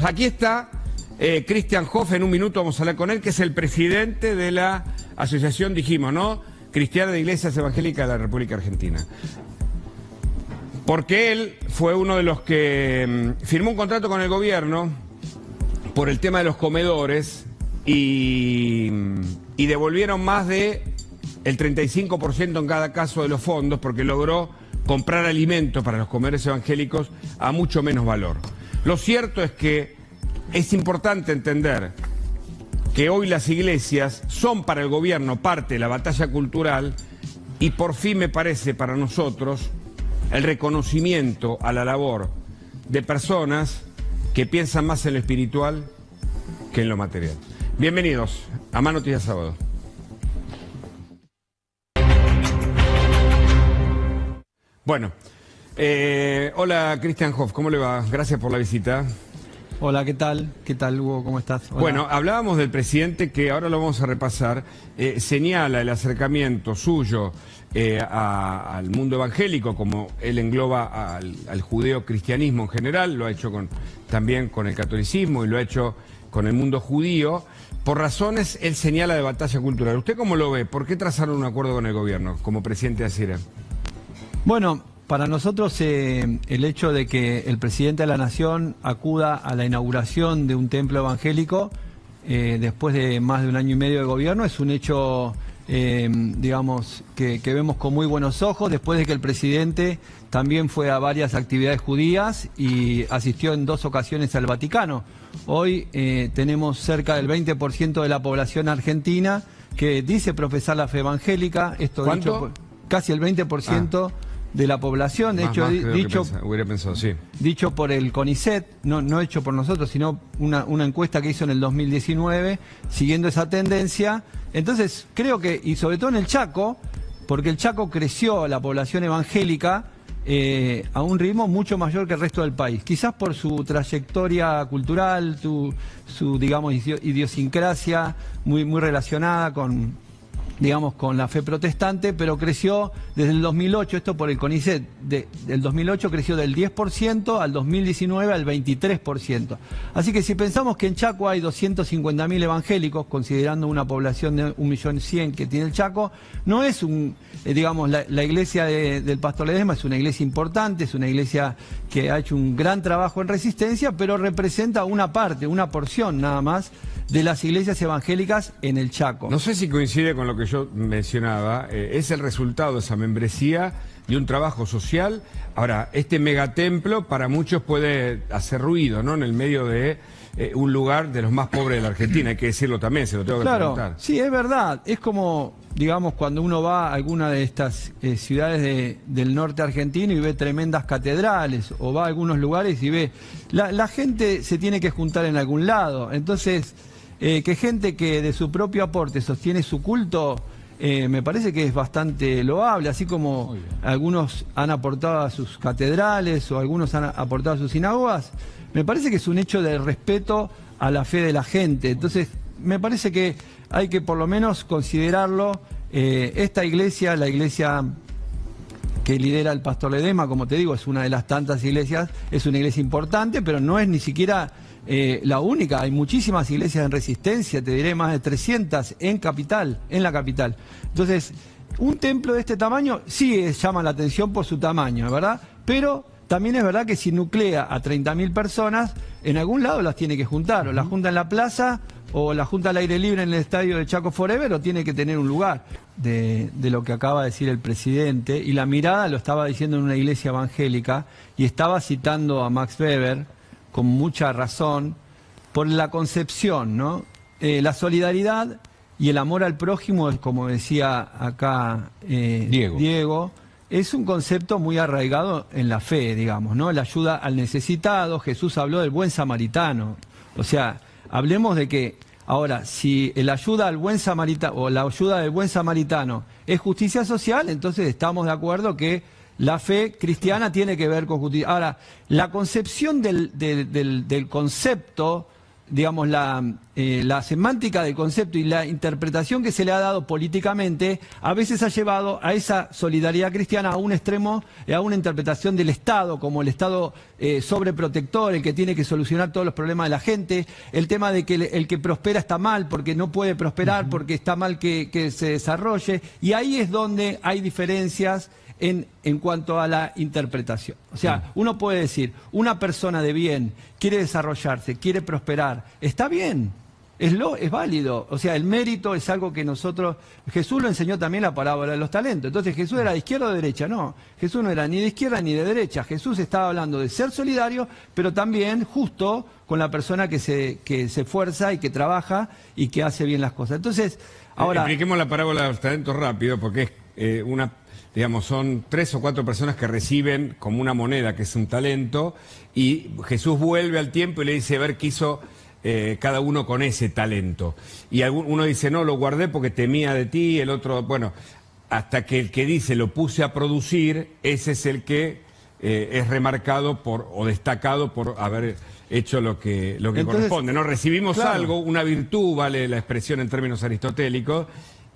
Aquí está Christian Hoff, en un minuto vamos a hablar con él, que es el presidente de la asociación, dijimos, ¿no?, Cristiana de Iglesias Evangélicas de la República Argentina. Porque él fue uno de los que firmó un contrato con el gobierno por el tema de los comedores y devolvieron más de el 35% en cada caso de los fondos, porque logró comprar alimentos para los comedores evangélicos a mucho menos valor. Lo cierto es que es importante entender que hoy las iglesias son para el gobierno parte de la batalla cultural y por fin me parece para nosotros el reconocimiento a la labor de personas que piensan más en lo espiritual que en lo material. Bienvenidos a Más Noticias Sábado. Bueno, hola Christian Hoff, ¿cómo le va? Gracias por la visita. Hola, ¿qué tal? ¿Qué tal, Hugo? ¿Cómo estás? Hola. Bueno, hablábamos del presidente que ahora lo vamos a repasar, señala el acercamiento suyo al mundo evangélico, como él engloba al judeo-cristianismo en general, lo ha hecho también con el catolicismo y lo ha hecho con el mundo judío. Por razones, él señala de batalla cultural. ¿Usted cómo lo ve? ¿Por qué trazaron un acuerdo con el gobierno como presidente de ACIRE? Bueno, para nosotros el hecho de que el presidente de la Nación acuda a la inauguración de un templo evangélico después de más de un año y medio de gobierno es un hecho, digamos, que vemos con muy buenos ojos, después de que el presidente también fue a varias actividades judías y asistió en 2 ocasiones al Vaticano. Hoy tenemos cerca del 20% de la población argentina que dice profesar la fe evangélica. Esto ¿Cuánto? Casi el 20%. De la población, hubiera pensado, sí. Dicho por el CONICET, no hecho por nosotros, sino una encuesta que hizo en el 2019, siguiendo esa tendencia. Entonces, creo que, y sobre todo en el Chaco, porque el Chaco creció la población evangélica a un ritmo mucho mayor que el resto del país. Quizás por su trayectoria cultural, su digamos, idiosincrasia muy relacionada con la fe protestante, pero creció desde el 2008, esto por el CONICET, del 2008 creció del 10% al 2019 al 23%. Así que si pensamos que en Chaco hay 250.000 evangélicos, considerando una población de 1.100.000 que tiene el Chaco, no es la iglesia del Pastor Ledesma es una iglesia importante, es una iglesia que ha hecho un gran trabajo en resistencia, pero representa una parte, una porción nada más de las iglesias evangélicas en el Chaco. No sé si coincide con lo que yo mencionaba, es el resultado de esa membresía de un trabajo social. Ahora, este megatemplo para muchos puede hacer ruido, ¿no?, en el medio de un lugar de los más pobres de la Argentina, hay que decirlo también, se lo tengo que preguntar. Sí, es verdad, es como, digamos, cuando uno va a alguna de estas ciudades del norte argentino y ve tremendas catedrales, o va a algunos lugares y ve, la gente se tiene que juntar en algún lado, entonces que gente que de su propio aporte sostiene su culto, me parece que es bastante loable, así como algunos han aportado a sus catedrales o algunos han aportado a sus sinagogas. Me parece que es un hecho de respeto a la fe de la gente. Entonces, me parece que hay que por lo menos considerarlo. Esta iglesia, la iglesia que lidera el Pastor Ledesma, como te digo, es una de las tantas iglesias, es una iglesia importante, pero no es ni siquiera la única. Hay muchísimas iglesias en resistencia, te diré más de 300 en la capital. Entonces, un templo de este tamaño sí llama la atención por su tamaño, ¿verdad? Pero también es verdad que si nuclea a 30.000 personas, en algún lado las tiene que juntar, o la junta en la plaza, o la junta al aire libre en el estadio de Chaco Forever, o tiene que tener un lugar. De lo que acaba de decir el presidente, y la mirada lo estaba diciendo en una iglesia evangélica, y estaba citando a Max Weber, con mucha razón, por la concepción, ¿no? La solidaridad y el amor al prójimo, como decía acá Diego, es un concepto muy arraigado en la fe, digamos, ¿no? La ayuda al necesitado. Jesús habló del buen samaritano. O sea, hablemos de que, ahora, si la ayuda al buen samaritano, o la ayuda del buen samaritano es justicia social, entonces estamos de acuerdo que la fe cristiana tiene que ver con justicia. Ahora, la concepción del concepto digamos, la semántica del concepto y la interpretación que se le ha dado políticamente, a veces ha llevado a esa solidaridad cristiana a un extremo, a una interpretación del Estado, como el Estado sobreprotector, el que tiene que solucionar todos los problemas de la gente, el tema de que el que prospera está mal porque no puede prosperar, porque está mal que se desarrolle, y ahí es donde hay diferencias en cuanto a la interpretación. O sea, uno puede decir, una persona de bien quiere desarrollarse, quiere prosperar, está bien, es válido. O sea, el mérito es algo que nosotros... Jesús lo enseñó también la parábola de los talentos. Entonces, ¿Jesús era de izquierda o de derecha? No, Jesús no era ni de izquierda ni de derecha. Jesús estaba hablando de ser solidario, pero también justo con la persona que se esfuerza y que trabaja y que hace bien las cosas. Entonces, ahora... Expliquemos la parábola de los talentos rápido, porque es digamos, son 3 o 4 personas que reciben como una moneda, que es un talento, y Jesús vuelve al tiempo y le dice, a ver qué hizo cada uno con ese talento. Y uno dice, no, lo guardé porque temía de ti, el otro, bueno, hasta que el que dice, lo puse a producir, ese es el que es remarcado o destacado por haber hecho lo que entonces, corresponde, ¿no? Recibimos algo, una virtud, vale la expresión en términos aristotélicos.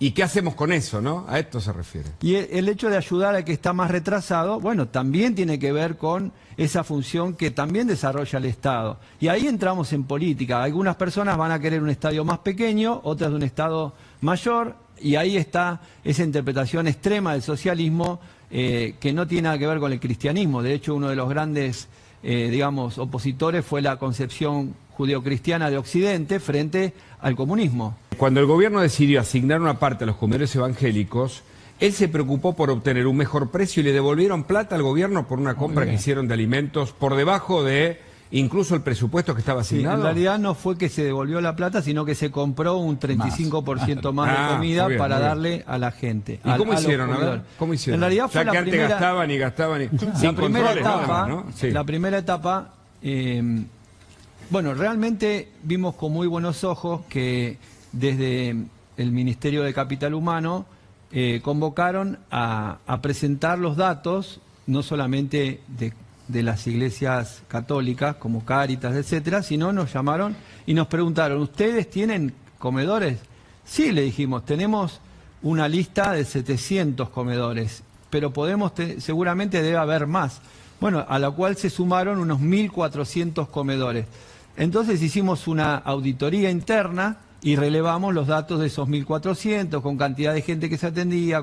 ¿Y qué hacemos con eso, no? A esto se refiere. Y el hecho de ayudar al que está más retrasado, bueno, también tiene que ver con esa función que también desarrolla el Estado. Y ahí entramos en política. Algunas personas van a querer un estadio más pequeño, otras de un Estado mayor, y ahí está esa interpretación extrema del socialismo que no tiene nada que ver con el cristianismo. De hecho, uno de los grandes, digamos, opositores fue la concepción judeocristiana de Occidente frente al comunismo. Cuando el gobierno decidió asignar una parte a los comedores evangélicos, él se preocupó por obtener un mejor precio y le devolvieron plata al gobierno por una compra que hicieron de alimentos por debajo de incluso el presupuesto que estaba asignado. Sí, en realidad no fue que se devolvió la plata, sino que se compró un 35% más de comida para darle a la gente. ¿Y cómo hicieron? A ver, ¿cómo hicieron? En realidad fue ya que antes gastaban y la primera etapa, ¿no? Sí. La primera etapa, bueno, realmente vimos con muy buenos ojos que desde el Ministerio de Capital Humano convocaron a presentar los datos, no solamente de las iglesias católicas como Cáritas, etcétera, sino nos llamaron y nos preguntaron, ¿ustedes tienen comedores? Sí, le dijimos, tenemos una lista de 700 comedores, pero seguramente debe haber más. Bueno, a la cual se sumaron unos 1.400 comedores. Entonces hicimos una auditoría interna y relevamos los datos de esos 1.400, con cantidad de gente que se atendía.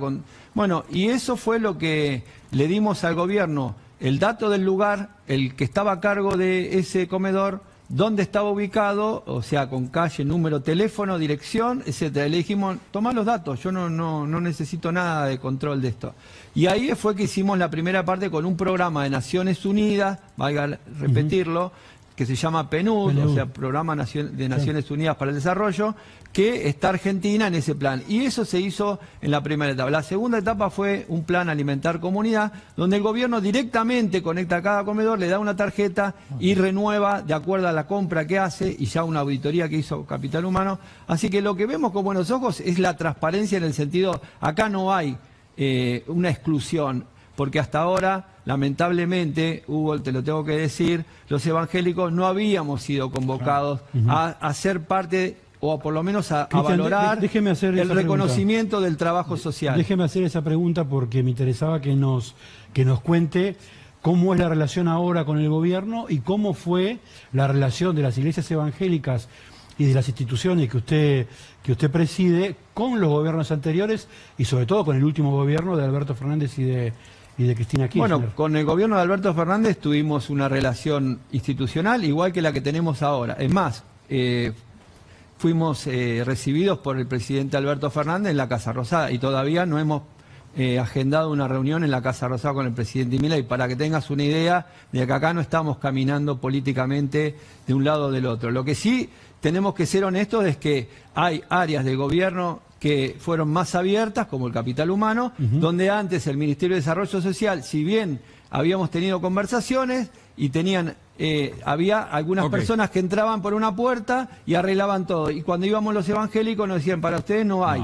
Bueno, y eso fue lo que le dimos al gobierno, el dato del lugar, el que estaba a cargo de ese comedor, dónde estaba ubicado, o sea, con calle, número, teléfono, dirección, etcétera. Le dijimos, tomá los datos, yo no necesito nada de control de esto. Y ahí fue que hicimos la primera parte con un programa de Naciones Unidas, valga repetirlo, que se llama PNUD, o sea, Programa de Naciones Unidas para el Desarrollo, que está Argentina en ese plan. Y eso se hizo en la primera etapa. La segunda etapa fue un plan alimentar comunidad, donde el gobierno directamente conecta a cada comedor, le da una tarjeta y renueva de acuerdo a la compra que hace, y ya una auditoría que hizo Capital Humano. Así que lo que vemos con buenos ojos es la transparencia en el sentido, acá no hay una exclusión, porque hasta ahora, lamentablemente, Hugo, te lo tengo que decir, los evangélicos no habíamos sido convocados a ser parte, o por lo menos a valorar el reconocimiento del trabajo social. Déjeme hacer esa pregunta porque me interesaba que nos cuente cómo es la relación ahora con el gobierno y cómo fue la relación de las iglesias evangélicas y de las instituciones que usted preside con los gobiernos anteriores y sobre todo con el último gobierno de Alberto Fernández y de Cristina Kirchner. Bueno, con el gobierno de Alberto Fernández tuvimos una relación institucional igual que la que tenemos ahora. Es más, fuimos recibidos por el presidente Alberto Fernández en la Casa Rosada y todavía no hemos agendado una reunión en la Casa Rosada con el presidente Milei, para que tengas una idea de que acá no estamos caminando políticamente de un lado o del otro. Lo que sí tenemos que ser honestos es que hay áreas del gobierno que fueron más abiertas, como el Capital Humano, donde antes el Ministerio de Desarrollo Social, si bien habíamos tenido conversaciones y había algunas personas que entraban por una puerta y arreglaban todo, y cuando íbamos los evangélicos nos decían, para ustedes no hay.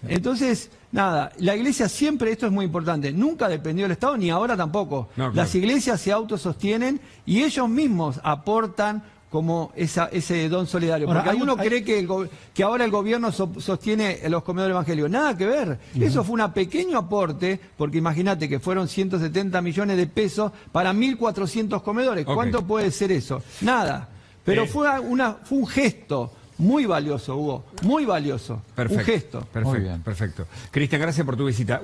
Entonces, nada, la iglesia siempre, esto es muy importante, nunca dependió del Estado, ni ahora tampoco. No, claro. Las iglesias se autosostienen y ellos mismos aportan como ese don solidario. Ahora, Porque alguno cree que ahora el gobierno sostiene los comedores evangélicos. Nada que ver. Eso fue un pequeño aporte, porque imagínate que fueron 170 millones de pesos para 1.400 comedores. ¿Cuánto puede ser eso? Nada. Pero fue un gesto muy valioso, Hugo. Muy valioso. Perfecto, Un gesto. Perfecto, perfecto. Cristian, gracias por tu visita.